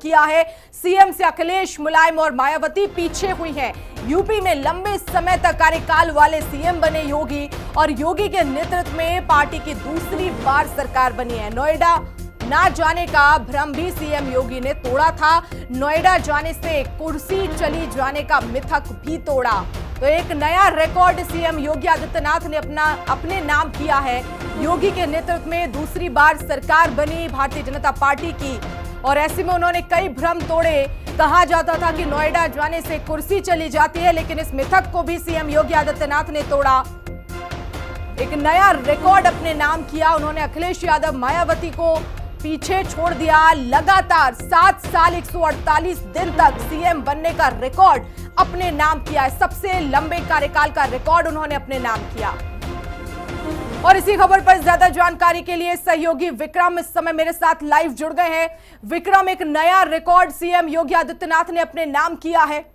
किया है। सीएम से अखिलेश, मुलायम और मायावती पीछे हुई हैं। यूपी में लंबे समय तक कार्यकाल वाले सीएम बने योगी और योगी के नेतृत्व में पार्टी की दूसरी बार सरकार बनी है। नोएडा ना जाने का भ्रम भी सीएम योगी ने तोड़ा था। नोएडा जाने से कुर्सी चली जाने का मिथक भी तोड़ा। तो एक नया रिकॉर्ड सीएम योगी आदित्यनाथ ने अपने नाम किया है। योगी के नेतृत्व में दूसरी बार सरकार बनी भारतीय जनता पार्टी की और ऐसे में उन्होंने कई भ्रम तोड़े। कहा जाता था कि नोएडा जाने से कुर्सी चली जाती है, लेकिन इस मिथक को भी सीएम योगी आदित्यनाथ ने तोड़ा। एक नया रिकॉर्ड अपने नाम किया। उन्होंने अखिलेश यादव, मायावती को पीछे छोड़ दिया। लगातार 7 साल 148 दिन तक सीएम बनने का रिकॉर्ड अपने नाम किया है। सबसे लंबे कार्यकाल का रिकॉर्ड उन्होंने अपने नाम किया। और इसी खबर पर ज्यादा जानकारी के लिए सहयोगी विक्रम इस समय मेरे साथ लाइव जुड़ गए हैं। विक्रम, एक नया रिकॉर्ड सीएम योगी आदित्यनाथ ने अपने नाम किया है।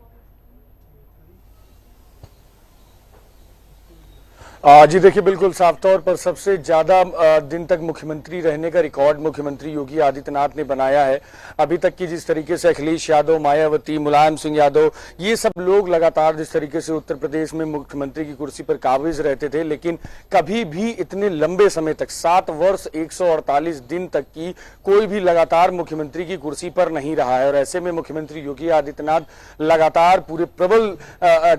जी देखिए, बिल्कुल साफ तौर पर सबसे ज्यादा दिन तक मुख्यमंत्री रहने का रिकॉर्ड मुख्यमंत्री योगी आदित्यनाथ ने बनाया है। अभी तक की जिस तरीके से अखिलेश यादव, मायावती, मुलायम सिंह यादव, ये सब लोग लगातार जिस तरीके से उत्तर प्रदेश में मुख्यमंत्री की कुर्सी पर काबिज रहते थे, लेकिन कभी भी इतने लंबे समय तक 7 वर्ष 148 दिन तक की कोई भी लगातार मुख्यमंत्री की कुर्सी पर नहीं रहा है। और ऐसे में मुख्यमंत्री योगी आदित्यनाथ लगातार पूरे प्रबल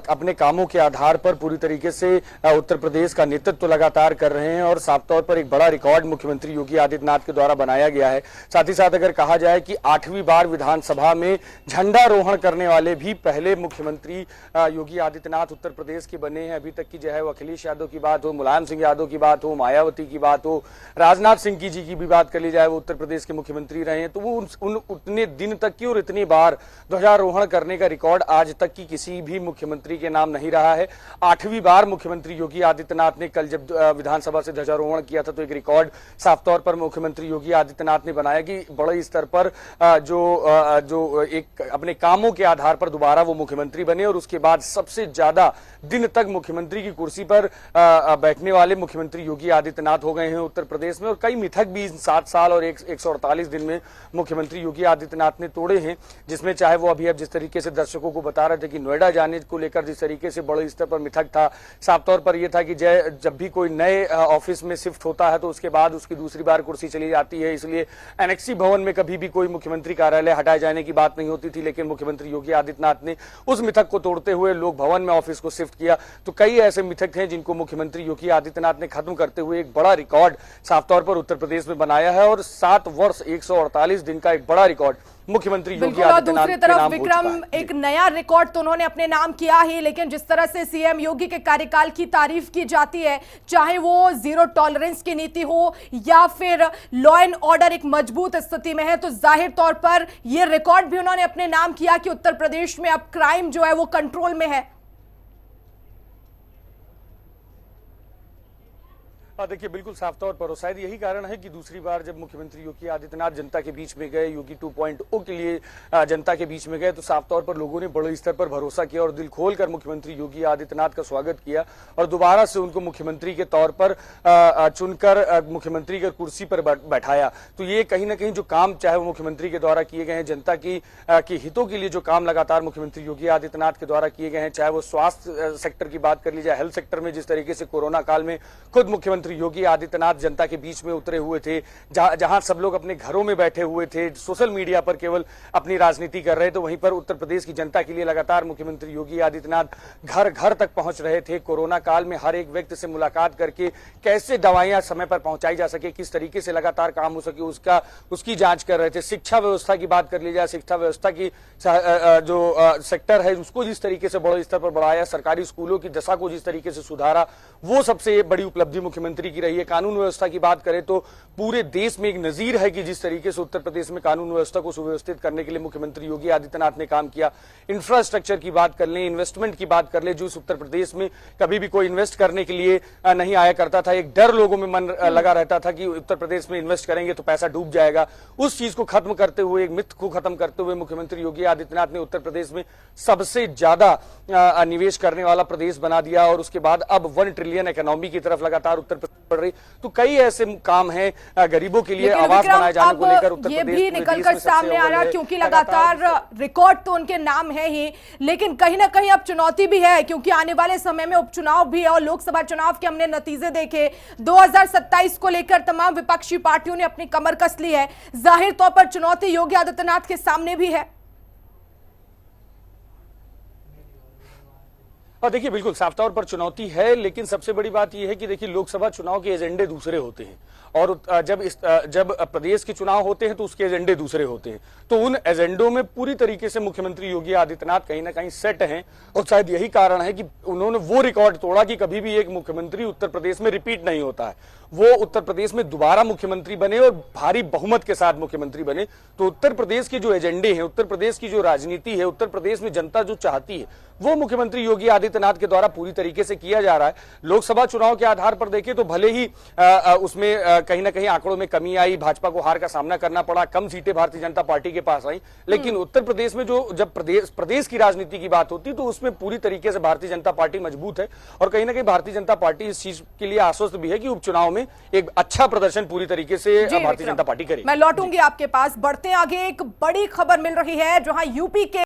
अपने कामों के आधार पर पूरी तरीके से उत्तर प्रदेश का नेतृत्व लगातार कर रहे हैं और साफ तौर पर एक बड़ा रिकॉर्ड मुख्यमंत्री योगी आदित्यनाथ के द्वारा बनाया गया है। साथ ही साथ अगर कहा जाए कि 8वीं बार विधानसभा में झंडारोहण करने वाले भी पहले मुख्यमंत्री योगी आदित्यनाथ उत्तर प्रदेश के बने हैं। अभी तक की चाहे वो अखिलेश यादव की बात हो, मुलायम सिंह यादव की बात हो, मायावती की बात हो, राजनाथ सिंह जी की भी बात कर ली जाए, वो उत्तर प्रदेश के मुख्यमंत्री रहे हैं, तो वो उतने दिन तक की और इतनी बार ध्वजारोहण करने का रिकॉर्ड आज तक की किसी भी मुख्यमंत्री के नाम नहीं रहा है। 8वीं बार मुख्यमंत्री योगी आदित्यनाथ ने कल जब विधानसभा से ध्वजारोहण किया था तो एक रिकॉर्ड साफ तौर पर मुख्यमंत्री योगी आदित्यनाथ ने बनाया कि बड़े स्तर पर जो एक अपने कामों के आधार पर दोबारा वो मुख्यमंत्री बने और उसके बाद सबसे ज्यादा दिन तक मुख्यमंत्री की कुर्सी पर बैठने वाले मुख्यमंत्री योगी आदित्यनाथ हो गए हैं उत्तर प्रदेश में। और कई मिथक भी 7 साल और 148 दिन में मुख्यमंत्री योगी आदित्यनाथ ने तोड़े हैं, जिसमें चाहे वो अभी अब जिस तरीके से दर्शकों को बता रहे थे कि नोएडा जाने को लेकर जिस तरीके से बड़े स्तर पर मिथक था, साफ तौर पर यह था कि जब भी कोई नए ऑफिस में शिफ्ट होता है तो उसके बाद उसकी दूसरी बार कुर्सी चली जाती है, इसलिए एनेक्सी भवन में कभी भी कोई मुख्यमंत्री कार्यालय हटाए जाने की बात नहीं होती थी। लेकिन मुख्यमंत्री योगी आदित्यनाथ ने उस मिथक को तोड़ते हुए लोक भवन में ऑफिस को शिफ्ट किया। तो कई ऐसे मिथक हैं जिनको मुख्यमंत्री योगी आदित्यनाथ ने खत्म करते हुए एक बड़ा रिकॉर्ड साफ तौर पर उत्तर प्रदेश में बनाया है और 7 वर्ष 148 दिन का एक बड़ा रिकॉर्ड मुख्यमंत्री योगी आदित्यनाथ दूसरी तरफ विक्रम, एक नया रिकॉर्ड तो उन्होंने अपने नाम किया ही, लेकिन जिस तरह से सीएम योगी के कार्यकाल की तारीफ की जाती है, चाहे वो जीरो टॉलरेंस की नीति हो या फिर लॉ एंड ऑर्डर एक मजबूत स्थिति में है, तो जाहिर तौर पर यह रिकॉर्ड भी उन्होंने अपने नाम किया कि उत्तर प्रदेश में अब क्राइम जो है वो कंट्रोल में है। देखिए, बिल्कुल साफ तौर पर शायद यही कारण है कि दूसरी बार जब मुख्यमंत्री योगी आदित्यनाथ जनता के बीच में गए, योगी 2.0 के लिए जनता के बीच में गए, तो साफ तौर पर लोगों ने बड़े स्तर पर भरोसा किया और दिल खोलकर मुख्यमंत्री योगी आदित्यनाथ का स्वागत किया और दोबारा से उनको मुख्यमंत्री के तौर पर चुनकर मुख्यमंत्री की कुर्सी पर बैठाया। तो ये कहीं ना कहीं जो काम चाहे वो मुख्यमंत्री के द्वारा किए गए हैं, जनता के हितों के लिए जो काम लगातार मुख्यमंत्री योगी आदित्यनाथ के द्वारा किए गए हैं, चाहे वो स्वास्थ्य सेक्टर की बात कर ली जाए, हेल्थ सेक्टर में जिस तरीके से कोरोना काल में खुद मुख्यमंत्री योगी आदित्यनाथ जनता के बीच में उतरे हुए थे, जहां सब लोग अपने घरों में बैठे हुए थे, सोशल मीडिया पर केवल अपनी राजनीति कर रहे थे, वहीं पर उत्तर प्रदेश की जनता के लिए लगातार मुख्यमंत्री योगी आदित्यनाथ घर घर तक पहुंच रहे थे। कोरोना काल में हर एक व्यक्ति से मुलाकात करके कैसे दवाइयां समय पर पहुंचाई जा सके, किस तरीके से लगातार काम हो सके, उसकी जांच कर रहे थे। शिक्षा व्यवस्था की बात कर ली जाए, शिक्षा व्यवस्था की जो सेक्टर है उसको जिस तरीके से बड़े स्तर पर बढ़ाया, सरकारी स्कूलों की दशा को जिस तरीके से सुधारा, वो सबसे बड़ी उपलब्धि मुख्यमंत्री की रही है। कानून व्यवस्था की बात करें तो पूरे देश में एक नजीर है कि जिस तरीके से उत्तर प्रदेश में कानून व्यवस्था को सुव्यवस्थित करने के लिए मुख्यमंत्री योगी आदित्यनाथ ने काम किया। इंफ्रास्ट्रक्चर की बात कर लें, इन्वेस्टमेंट की बात कर लें, जो इस उत्तर प्रदेश में कभी भी कोई इन्वेस्ट करने के लिए नहीं आया करता था, एक डर लोगों में मन लगा रहता था कि उत्तर प्रदेश में इन्वेस्ट करेंगे तो पैसा डूब जाएगा, उस चीज को खत्म करते हुए, एक मिथ को खत्म करते हुए मुख्यमंत्री योगी आदित्यनाथ ने उत्तर प्रदेश में सबसे ज्यादा निवेश करने वाला प्रदेश बना दिया और उसके बाद अब 1 ट्रिलियन इकोनॉमी की तरफ लगातार उत्तर पड़ रही। तो कई ऐसे काम हैं गरीबों के लिए लेकिन आवास विक्रम, बनाए जाने को अब लेकर उत्तर ये प्रदेश भी पूरे निकल देश कर में सबसे सामने आ अव्वल रहा है। क्योंकि लगातार रिकॉर्ड तो उनके नाम है ही, लेकिन कहीं ना कहीं अब चुनौती भी है क्योंकि आने वाले समय में उपचुनाव भी है और लोकसभा चुनाव के हमने नतीजे देखे। 2027 को लेकर तमाम विपक्षी पार्टियों ने अपनी कमर कस ली है। जाहिर तौर पर चुनौती योगी आदित्यनाथ के सामने भी है। और देखिए बिल्कुल साफ तौर पर चुनौती है, लेकिन सबसे बड़ी बात यह है कि देखिए लोकसभा चुनाव के एजेंडे दूसरे होते हैं और जब प्रदेश के चुनाव होते हैं तो उसके एजेंडे दूसरे होते हैं। तो उन एजेंडों में पूरी तरीके से मुख्यमंत्री योगी आदित्यनाथ कहीं ना कहीं सेट हैं और शायद यही कारण है कि उन्होंने वो रिकॉर्ड तोड़ा कि कभी भी एक मुख्यमंत्री उत्तर प्रदेश में रिपीट नहीं होता है। वो उत्तर प्रदेश में दोबारा मुख्यमंत्री बने और भारी बहुमत के साथ मुख्यमंत्री बने। तो उत्तर प्रदेश के जो एजेंडे हैं, उत्तर प्रदेश की जो राजनीति है, उत्तर प्रदेश में जनता जो चाहती है वो मुख्यमंत्री योगी आदित्यनाथ के द्वारा पूरी तरीके से किया जा रहा है। लोकसभा चुनाव के आधार पर देखें तो भले ही उसमें कहीं ना कहीं आंकड़ों में कमी आई, भाजपा को हार का सामना करना पड़ा, कम सीटें भारतीय जनता पार्टी के पास आई, लेकिन उत्तर प्रदेश में जब प्रदेश की राजनीति की बात होती तो उसमें पूरी तरीके से भारतीय जनता पार्टी मजबूत है और कहीं ना कहीं भारतीय जनता पार्टी इस चीज के लिए आश्वस्त भी है कि उपचुनाव में एक अच्छा प्रदर्शन पूरी तरीके से भारतीय जनता पार्टी करेगी। मैं लौटूंगी आपके पास। बढ़ते आगे, एक बड़ी खबर मिल रही है जहां यूपी के